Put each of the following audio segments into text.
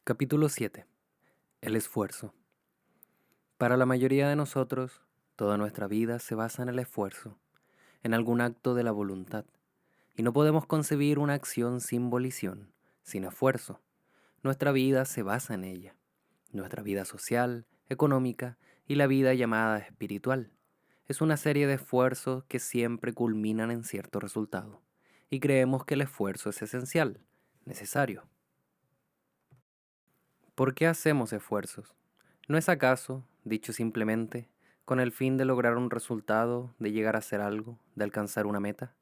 Capítulo 7. El esfuerzo. Para la mayoría de nosotros, toda nuestra vida se basa en el esfuerzo, en algún acto de la voluntad, y no podemos concebir una acción sin volición, sin esfuerzo. Nuestra vida se basa en ella, nuestra vida social, económica y la vida llamada espiritual. Es una serie de esfuerzos que siempre culminan en cierto resultado, y creemos que el esfuerzo es esencial, necesario. ¿Por qué hacemos esfuerzos? ¿No es acaso, dicho simplemente, con el fin de lograr un resultado, de llegar a hacer algo, de alcanzar una meta?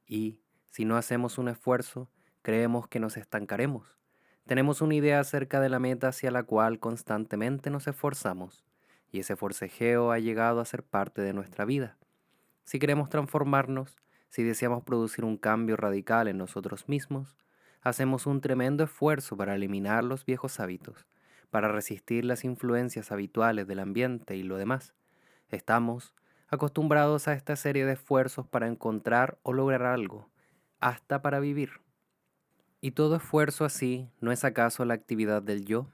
Y, si no hacemos un esfuerzo, creemos que nos estancaremos. Tenemos una idea acerca de la meta hacia la cual constantemente nos esforzamos, y ese forcejeo ha llegado a ser parte de nuestra vida. Si queremos transformarnos, si deseamos producir un cambio radical en nosotros mismos, hacemos un tremendo esfuerzo para eliminar los viejos hábitos, para resistir las influencias habituales del ambiente y lo demás. Estamos acostumbrados a esta serie de esfuerzos para encontrar o lograr algo, hasta para vivir. ¿Y todo esfuerzo así no es acaso la actividad del yo?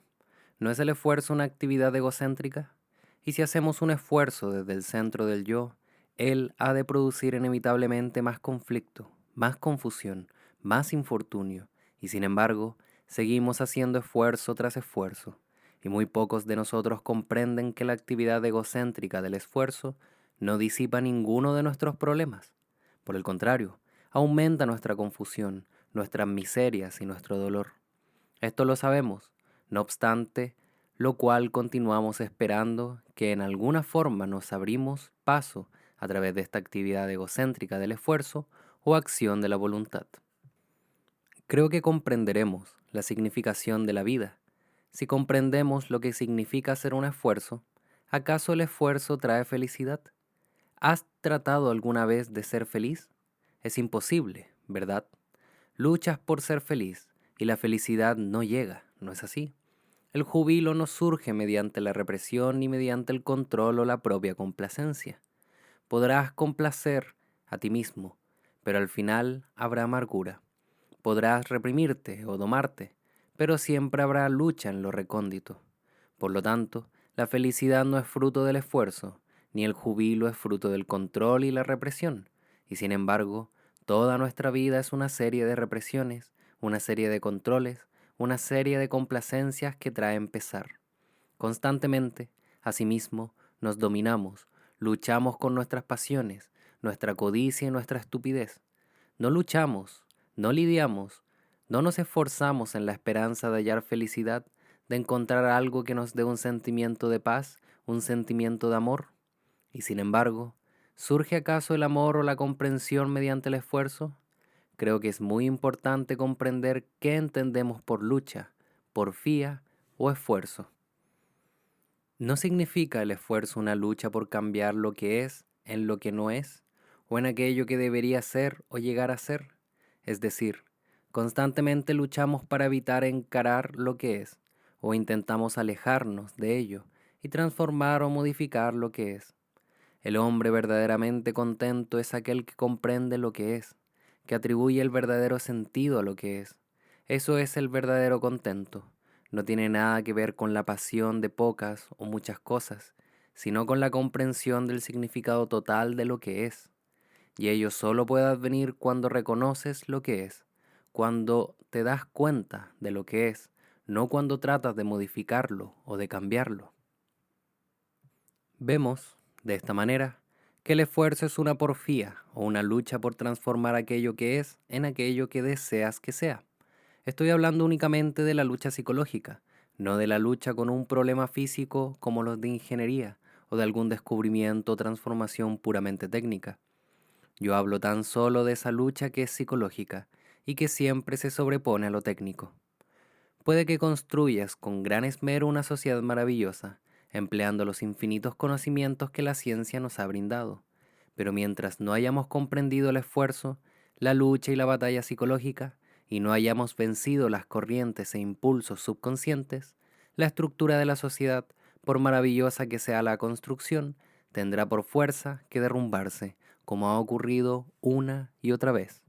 ¿No es el esfuerzo una actividad egocéntrica? Y si hacemos un esfuerzo desde el centro del yo, él ha de producir inevitablemente más conflicto, más confusión, más infortunio, y sin embargo, seguimos haciendo esfuerzo tras esfuerzo, y muy pocos de nosotros comprenden que la actividad egocéntrica del esfuerzo no disipa ninguno de nuestros problemas. Por el contrario, aumenta nuestra confusión, nuestras miserias y nuestro dolor. Esto lo sabemos, no obstante, lo cual continuamos esperando que en alguna forma nos abrimos paso a través de esta actividad egocéntrica del esfuerzo o acción de la voluntad. Creo que comprenderemos la significación de la vida. Si comprendemos lo que significa hacer un esfuerzo, ¿acaso el esfuerzo trae felicidad? ¿Has tratado alguna vez de ser feliz? Es imposible, ¿verdad? Luchas por ser feliz y la felicidad no llega, ¿no es así? El júbilo no surge mediante la represión ni mediante el control o la propia complacencia. Podrás complacer a ti mismo, pero al final habrá amargura. Podrás reprimirte o domarte, pero siempre habrá lucha en lo recóndito. Por lo tanto, la felicidad no es fruto del esfuerzo, ni el júbilo es fruto del control y la represión. Y sin embargo, toda nuestra vida es una serie de represiones, una serie de controles, una serie de complacencias que traen pesar. Constantemente, asimismo, nos dominamos, luchamos con nuestras pasiones, nuestra codicia y nuestra estupidez. No luchamos, no lidiamos, no nos esforzamos en la esperanza de hallar felicidad, de encontrar algo que nos dé un sentimiento de paz, un sentimiento de amor. Y sin embargo, ¿surge acaso el amor o la comprensión mediante el esfuerzo? Creo que es muy importante comprender qué entendemos por lucha, porfía o esfuerzo. ¿No significa el esfuerzo una lucha por cambiar lo que es en lo que no es, o en aquello que debería ser o llegar a ser? Es decir, constantemente luchamos para evitar encarar lo que es, o intentamos alejarnos de ello y transformar o modificar lo que es. El hombre verdaderamente contento es aquel que comprende lo que es, que atribuye el verdadero sentido a lo que es. Eso es el verdadero contento. No tiene nada que ver con la pasión de pocas o muchas cosas, sino con la comprensión del significado total de lo que es. Y ello solo puede advenir cuando reconoces lo que es, cuando te das cuenta de lo que es, no cuando tratas de modificarlo o de cambiarlo. Vemos, de esta manera, que el esfuerzo es una porfía o una lucha por transformar aquello que es en aquello que deseas que sea. Estoy hablando únicamente de la lucha psicológica, no de la lucha con un problema físico como los de ingeniería o de algún descubrimiento o transformación puramente técnica. Yo hablo tan solo de esa lucha que es psicológica y que siempre se sobrepone a lo técnico. Puede que construyas con gran esmero una sociedad maravillosa, empleando los infinitos conocimientos que la ciencia nos ha brindado, pero mientras no hayamos comprendido el esfuerzo, la lucha y la batalla psicológica, y no hayamos vencido las corrientes e impulsos subconscientes, la estructura de la sociedad, por maravillosa que sea la construcción, tendrá por fuerza que derrumbarse, como ha ocurrido una y otra vez.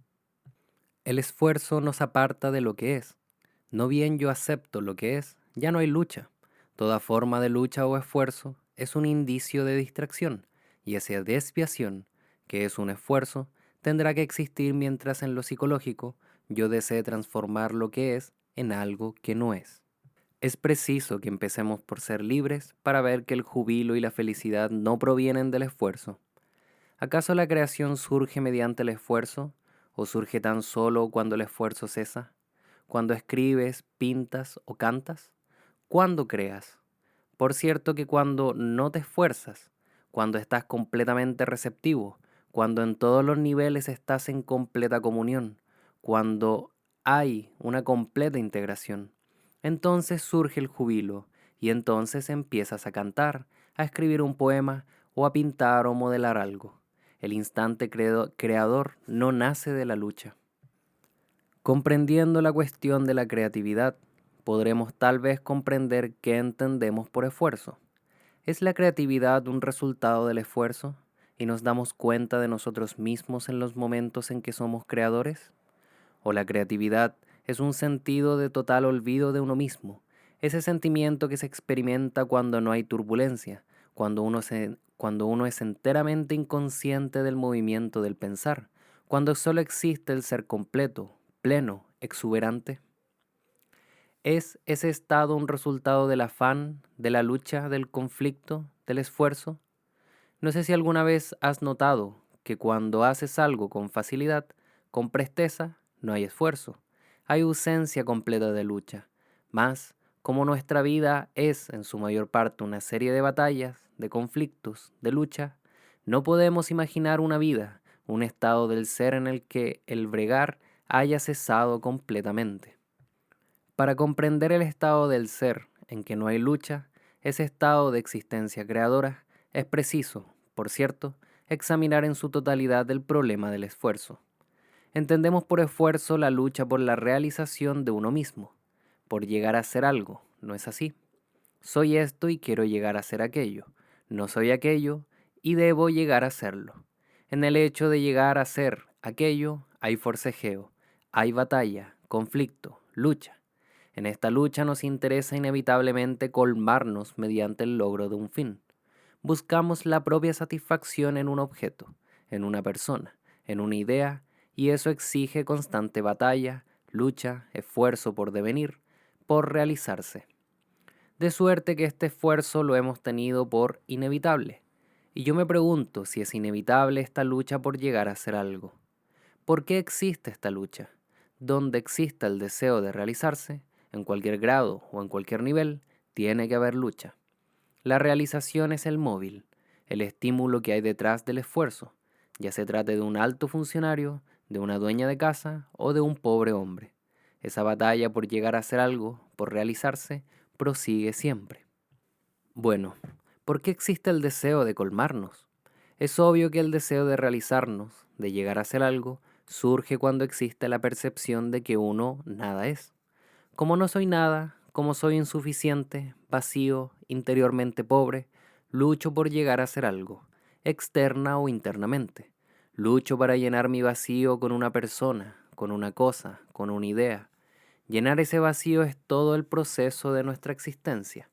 El esfuerzo nos aparta de lo que es, No bien yo acepto lo que es, ya no hay lucha. Toda forma de lucha o esfuerzo es un indicio de distracción, y esa desviación, que es un esfuerzo, tendrá que existir mientras en lo psicológico yo desee transformar lo que es en algo que no es. Es preciso que empecemos por ser libres para ver que el júbilo y la felicidad no provienen del esfuerzo. ¿Acaso la creación surge mediante el esfuerzo o surge tan solo cuando el esfuerzo cesa? ¿Cuando escribes, pintas o cantas? ¿Cuándo creas? Por cierto que cuando no te esfuerzas, cuando estás completamente receptivo, cuando en todos los niveles estás en completa comunión, cuando hay una completa integración, entonces surge el júbilo y entonces empiezas a cantar, a escribir un poema o a pintar o modelar algo. El instante creador no nace de la lucha. Comprendiendo la cuestión de la creatividad, podremos tal vez comprender qué entendemos por esfuerzo. ¿Es la creatividad un resultado del esfuerzo y nos damos cuenta de nosotros mismos en los momentos en que somos creadores? ¿O la creatividad es un sentido de total olvido de uno mismo, ese sentimiento que se experimenta cuando no hay turbulencia, cuando uno es enteramente inconsciente del movimiento del pensar, cuando solo existe el ser completo, pleno, exuberante? ¿Es ese estado un resultado del afán, de la lucha, del conflicto, del esfuerzo? No sé si alguna vez has notado que cuando haces algo con facilidad, con presteza, no hay esfuerzo, hay ausencia completa de lucha. Mas, como nuestra vida es en su mayor parte una serie de batallas, de conflictos, de lucha, no podemos imaginar una vida, un estado del ser en el que el bregar haya cesado completamente. Para comprender el estado del ser en que no hay lucha, ese estado de existencia creadora, es preciso, por cierto, examinar en su totalidad el problema del esfuerzo. Entendemos por esfuerzo la lucha por la realización de uno mismo, por llegar a ser algo, ¿no es así? Soy esto y quiero llegar a ser aquello, no soy aquello y debo llegar a serlo. En el hecho de llegar a ser aquello hay forcejeo, hay batalla, conflicto, lucha. En esta lucha nos interesa inevitablemente colmarnos mediante el logro de un fin. Buscamos la propia satisfacción en un objeto, en una persona, en una idea, y eso exige constante batalla, lucha, esfuerzo por devenir, por realizarse. De suerte que este esfuerzo lo hemos tenido por inevitable. Y yo me pregunto si es inevitable esta lucha por llegar a ser algo. ¿Por qué existe esta lucha? Donde exista el deseo de realizarse, en cualquier grado o en cualquier nivel, tiene que haber lucha. La realización es el móvil, el estímulo que hay detrás del esfuerzo, ya se trate de un alto funcionario, de una dueña de casa o de un pobre hombre. Esa batalla por llegar a hacer algo, por realizarse, prosigue siempre. Bueno, ¿por qué existe el deseo de colmarnos? Es obvio que el deseo de realizarnos, de llegar a ser algo, surge cuando existe la percepción de que uno nada es. Como no soy nada, como soy insuficiente, vacío, interiormente pobre, lucho por llegar a ser algo, externa o internamente. Lucho para llenar mi vacío con una persona, con una cosa, con una idea. Llenar ese vacío es todo el proceso de nuestra existencia,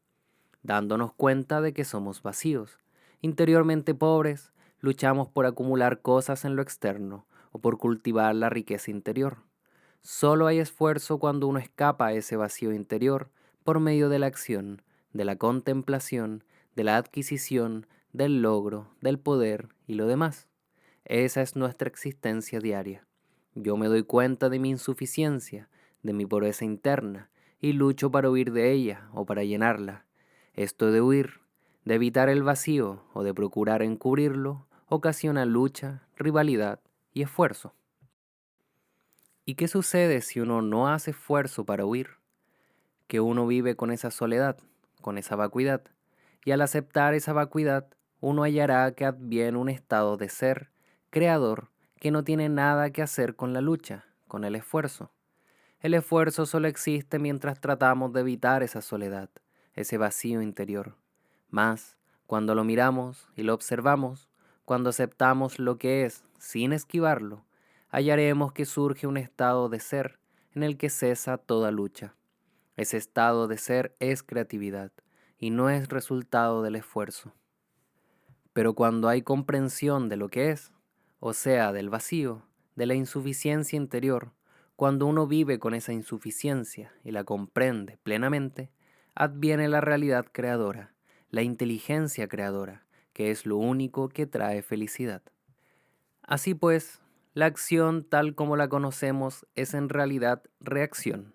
dándonos cuenta de que somos vacíos. Interiormente pobres, luchamos por acumular cosas en lo externo o por cultivar la riqueza interior. Solo hay esfuerzo cuando uno escapa a ese vacío interior por medio de la acción, de la contemplación, de la adquisición, del logro, del poder y lo demás. Esa es nuestra existencia diaria. Yo me doy cuenta de mi insuficiencia, de mi pobreza interna, y lucho para huir de ella o para llenarla. Esto de huir, de evitar el vacío o de procurar encubrirlo, ocasiona lucha, rivalidad y esfuerzo. ¿Y qué sucede si uno no hace esfuerzo para huir? Que uno vive con esa soledad, con esa vacuidad, y al aceptar esa vacuidad, uno hallará que adviene un estado de ser creador que no tiene nada que hacer con la lucha, con el esfuerzo. El esfuerzo solo existe mientras tratamos de evitar esa soledad, ese vacío interior. Mas, cuando lo miramos y lo observamos, cuando aceptamos lo que es sin esquivarlo, hallaremos que surge un estado de ser en el que cesa toda lucha. Ese estado de ser es creatividad y no es resultado del esfuerzo. Pero cuando hay comprensión de lo que es, o sea, del vacío, de la insuficiencia interior, cuando uno vive con esa insuficiencia y la comprende plenamente, adviene la realidad creadora, la inteligencia creadora, que es lo único que trae felicidad. Así pues, la acción tal como la conocemos es en realidad reacción.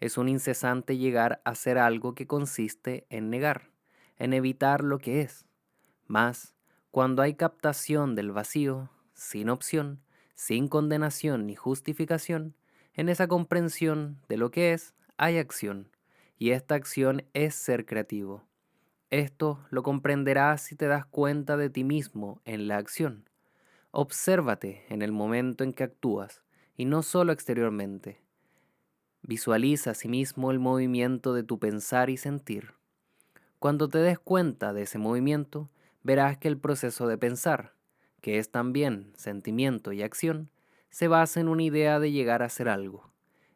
Es un incesante llegar a hacer algo que consiste en negar, en evitar lo que es. Mas, cuando hay captación del vacío, sin opción, sin condenación ni justificación, en esa comprensión de lo que es, hay acción, y esta acción es ser creativo. Esto lo comprenderás si te das cuenta de ti mismo en la acción. Obsérvate en el momento en que actúas, y no solo exteriormente. Visualiza asimismo el movimiento de tu pensar y sentir. Cuando te des cuenta de ese movimiento, verás que el proceso de pensar, que es también sentimiento y acción, se basa en una idea de llegar a hacer algo.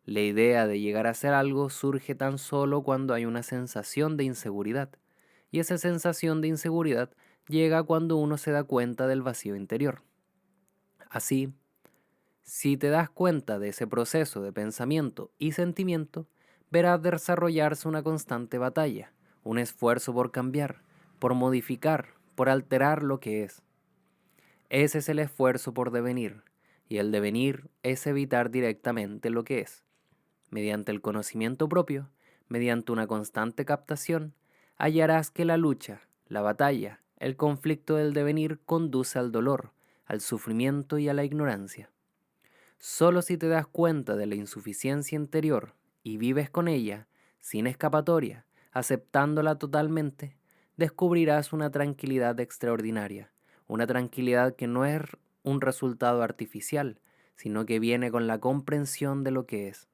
La idea de llegar a hacer algo surge tan solo cuando hay una sensación de inseguridad, y esa sensación de inseguridad llega cuando uno se da cuenta del vacío interior. Así, si te das cuenta de ese proceso de pensamiento y sentimiento, verás desarrollarse una constante batalla, un esfuerzo por cambiar, por modificar, por alterar lo que es. Ese es el esfuerzo por devenir, y el devenir es evitar directamente lo que es. Mediante el conocimiento propio, mediante una constante captación, hallarás que la lucha, la batalla, el conflicto del devenir conduce al dolor, al sufrimiento y a la ignorancia. Solo si te das cuenta de la insuficiencia interior y vives con ella, sin escapatoria, aceptándola totalmente, descubrirás una tranquilidad extraordinaria, una tranquilidad que no es un resultado artificial, sino que viene con la comprensión de lo que es.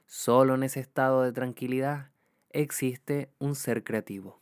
Solo en ese estado de tranquilidad existe un ser creativo.